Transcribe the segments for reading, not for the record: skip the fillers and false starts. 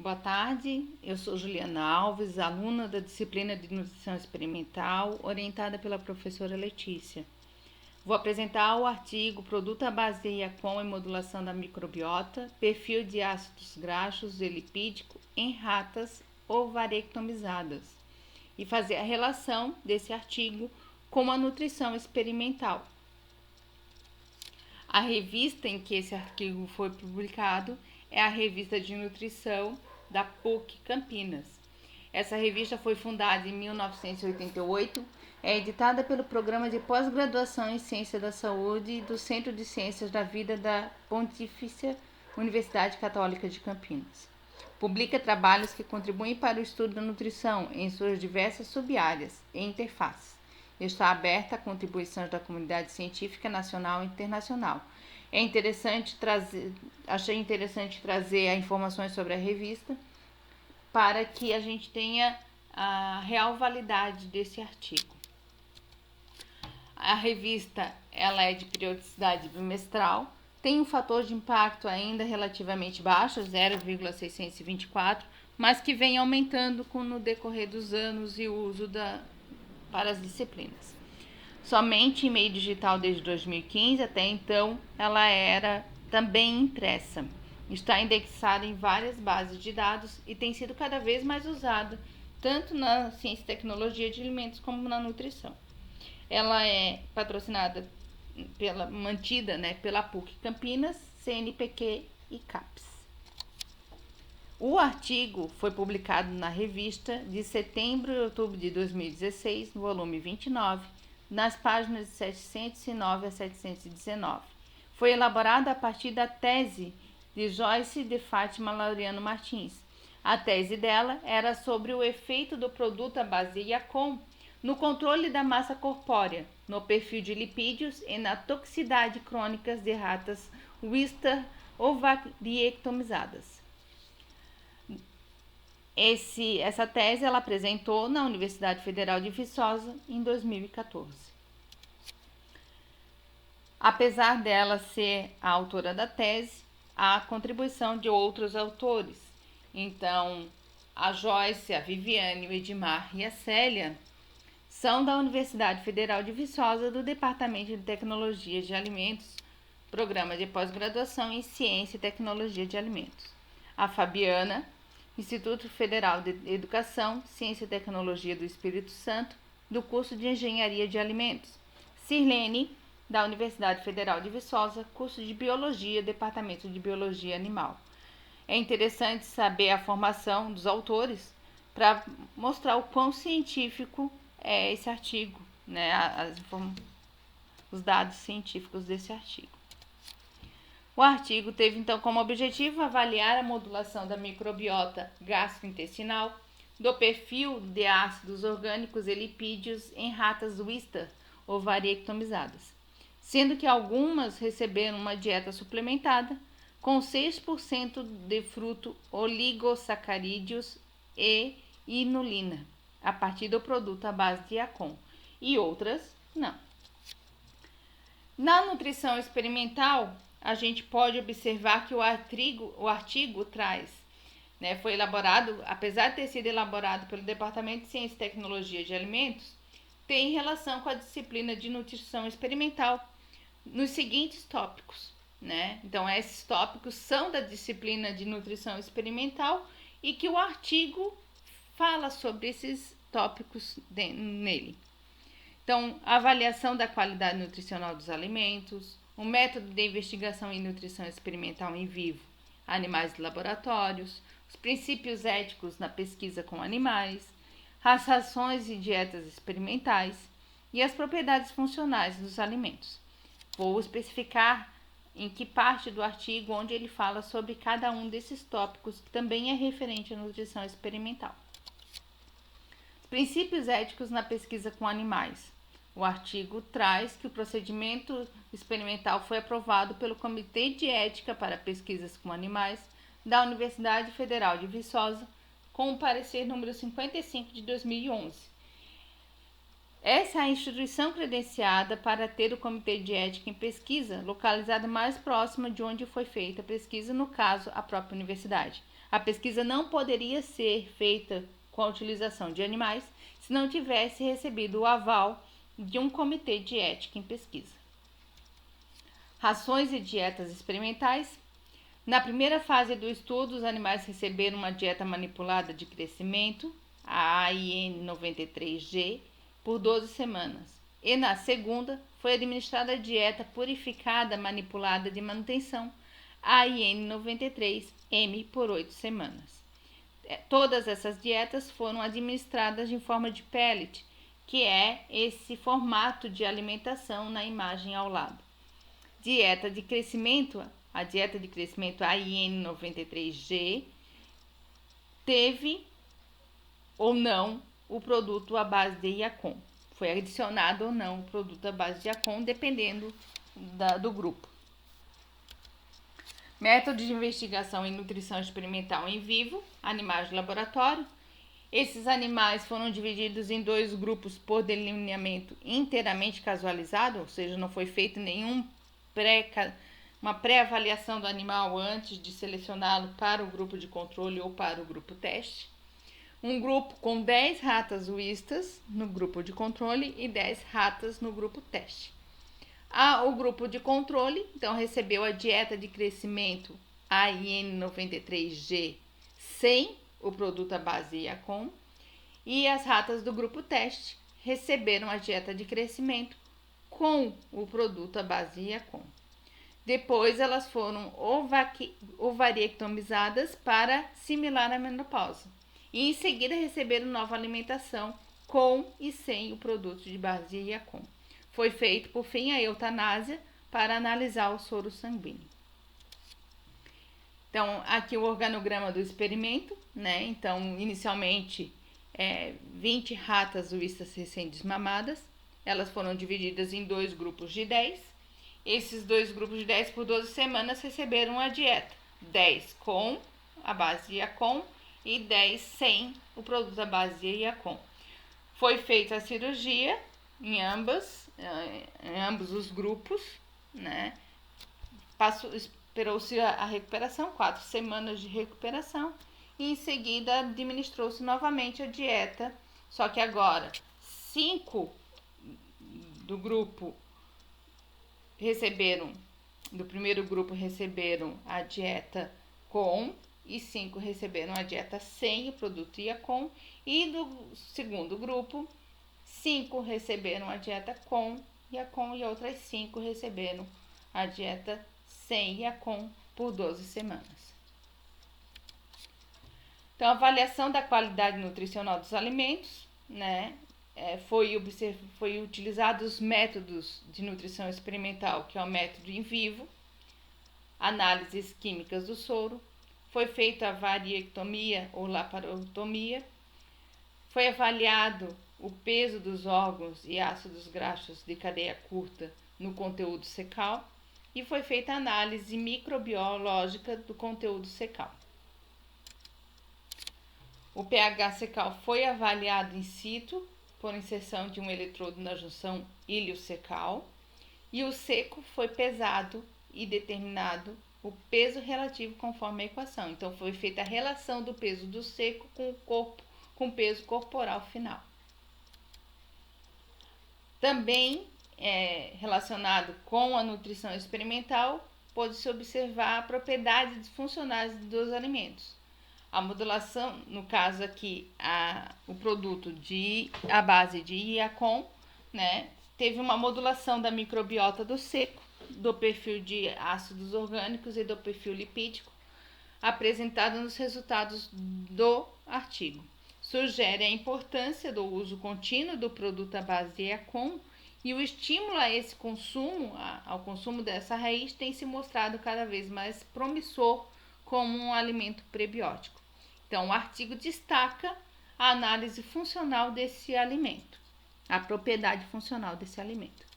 Boa tarde, eu sou Juliana Alves, aluna da disciplina de Nutrição Experimental, orientada pela professora Letícia. Vou apresentar o artigo Produto à base de IACOM e modulação da microbiota, perfil de ácidos graxos e lipídico em ratas ovarectomizadas e fazer a relação desse artigo com a nutrição experimental. A revista em que esse artigo foi publicado é a Revista de Nutrição da PUC Campinas. Essa revista foi fundada em 1988, é editada pelo Programa de Pós-Graduação em Ciência da Saúde do Centro de Ciências da Vida da Pontifícia Universidade Católica de Campinas. Publica trabalhos que contribuem para o estudo da nutrição em suas diversas subáreas e interfaces. Está aberta a contribuições da comunidade científica nacional e internacional. Achei interessante trazer informações sobre a revista para que a gente tenha a real validade desse artigo. A revista ela é de periodicidade bimestral, tem um fator de impacto ainda relativamente baixo, 0,624, mas que vem aumentando no decorrer dos anos e o uso para as disciplinas. Somente em meio digital desde 2015, até então ela era também impressa. Está indexada em várias bases de dados e tem sido cada vez mais usada, tanto na ciência e tecnologia de alimentos como na nutrição. Ela é patrocinada, mantida pela PUC Campinas, CNPq e CAPES. O artigo foi publicado na revista de setembro e outubro de 2016, no volume 29, nas páginas de 709 a 719. Foi elaborado a partir da tese de Joyce de Fátima Laureano Martins. A tese dela era sobre o efeito do produto à base de IACOM no controle da massa corpórea, no perfil de lipídios e na toxicidade crônicas de ratas Wistar ovarectomizadas. Essa tese ela apresentou na Universidade Federal de Viçosa em 2014. Apesar dela ser a autora da tese, há contribuição de outros autores. Então, a Joyce, a Viviane, o Edmar e a Célia são da Universidade Federal de Viçosa, do Departamento de Tecnologia de Alimentos, Programa de Pós-Graduação em Ciência e Tecnologia de Alimentos. A Fabiana, Instituto Federal de Educação, Ciência e Tecnologia do Espírito Santo, do curso de Engenharia de Alimentos. Sirlene, da Universidade Federal de Viçosa, curso de Biologia, Departamento de Biologia Animal. É interessante saber a formação dos autores para mostrar o quão científico é esse artigo, os dados científicos desse artigo. O artigo teve então como objetivo avaliar a modulação da microbiota gastrointestinal, do perfil de ácidos orgânicos e lipídios em ratas Wistar ovarectomizadas, sendo que algumas receberam uma dieta suplementada com 6% de fruto, oligosacarídeos e inulina, a partir do produto à base de IACOM, e outras não. Na nutrição experimental, a gente pode observar que o artigo traz, foi elaborado, apesar de ter sido elaborado pelo Departamento de Ciência e Tecnologia de Alimentos, tem relação com a disciplina de nutrição experimental nos seguintes tópicos. Então, esses tópicos são da disciplina de nutrição experimental e que o artigo fala sobre esses tópicos nele. Então, a avaliação da qualidade nutricional dos alimentos, o método de investigação em nutrição experimental em vivo, animais de laboratórios, os princípios éticos na pesquisa com animais, as rações e dietas experimentais e as propriedades funcionais dos alimentos. Vou especificar em que parte do artigo onde ele fala sobre cada um desses tópicos, que também é referente à nutrição experimental. Princípios éticos na pesquisa com animais. O artigo traz que o procedimento experimental foi aprovado pelo Comitê de Ética para Pesquisas com Animais da Universidade Federal de Viçosa, com o parecer número 55 de 2011. Essa é a instituição credenciada para ter o Comitê de Ética em Pesquisa, localizada mais próxima de onde foi feita a pesquisa, no caso, a própria universidade. A pesquisa não poderia ser feita com a utilização de animais se não tivesse recebido o aval de um comitê de ética em pesquisa. Rações e dietas experimentais. Na primeira fase do estudo, os animais receberam uma dieta manipulada de crescimento, a AIN93G, por 12 semanas. E na segunda, foi administrada a dieta purificada manipulada de manutenção, a AIN93M, por 8 semanas. Todas essas dietas foram administradas em forma de pellet, que é esse formato de alimentação na imagem ao lado. Dieta de crescimento, a dieta de crescimento AIN93G, teve ou não o produto à base de Iacon. Foi adicionado ou não o produto à base de Iacon, dependendo do grupo. Método de investigação em nutrição experimental em vivo, animais de laboratório. Esses animais foram divididos em 2 grupos por delineamento inteiramente casualizado, ou seja, não foi feito uma pré-avaliação do animal antes de selecioná-lo para o grupo de controle ou para o grupo teste. Um grupo com 10 ratas uístas no grupo de controle e 10 ratas no grupo teste. O grupo de controle, então, recebeu a dieta de crescimento AIN93G sem o produto à base Iacon, e as ratas do grupo teste receberam a dieta de crescimento com o produto à base Iacon. Depois elas foram ovariectomizadas para simular a menopausa e em seguida receberam nova alimentação com e sem o produto de base Iacon. Foi feito, por fim, a eutanásia para analisar o soro sanguíneo. Então, aqui o organograma do experimento, né? Então, inicialmente, 20 ratas uístas recém-desmamadas. Elas foram divididas em 2 grupos de 10. Esses 2 grupos de 10 por 12 semanas receberam a dieta. 10 com a base Iacon e 10 sem o produto à base Iacon. Foi feita a cirurgia em ambos os grupos, né? Esperou-se a recuperação, 4 semanas de recuperação, e em seguida administrou-se novamente a dieta, só que agora 5 do primeiro grupo receberam a dieta com e 5 receberam a dieta sem o produto Iacon, e do segundo grupo 5 receberam a dieta com Iacon e outras 5 receberam a dieta sem Iacon por 12 semanas. Então, a avaliação da qualidade nutricional dos alimentos, né? Foi utilizados métodos de nutrição experimental, que é o método in vivo, análises químicas do soro, foi feita a variectomia ou laparotomia, foi avaliado o peso dos órgãos e ácidos graxos de cadeia curta no conteúdo secal e foi feita a análise microbiológica do conteúdo secal. O pH secal foi avaliado in situ por inserção de um eletrodo na junção ilio-secal e o seco foi pesado e determinado o peso relativo conforme a equação. Então, foi feita a relação do peso do seco com o peso corporal final. Também, relacionado com a nutrição experimental, pode-se observar propriedades funcionais dos alimentos. A modulação, no caso aqui, o produto à base de Iacon, né, teve uma modulação da microbiota do seco, do perfil de ácidos orgânicos e do perfil lipídico, apresentado nos resultados do artigo. Sugere a importância do uso contínuo do produto à base de Iacon e o estímulo a esse consumo, ao consumo dessa raiz, tem se mostrado cada vez mais promissor como um alimento prebiótico. Então, o artigo destaca a análise funcional desse alimento, a propriedade funcional desse alimento.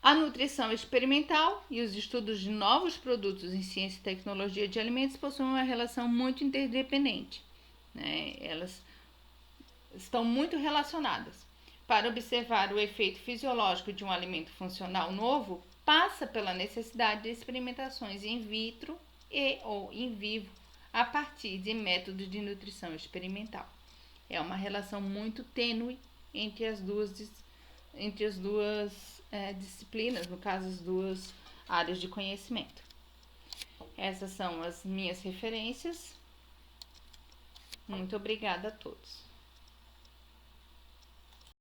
A nutrição experimental e os estudos de novos produtos em ciência e tecnologia de alimentos possuem uma relação muito interdependente, né? Elas estão muito relacionadas. Para observar o efeito fisiológico de um alimento funcional novo, passa pela necessidade de experimentações in vitro e ou in vivo a partir de métodos de nutrição experimental. É uma relação muito tênue entre as duas disciplinas, no caso, as duas áreas de conhecimento. Essas são as minhas referências. Muito obrigada a todos.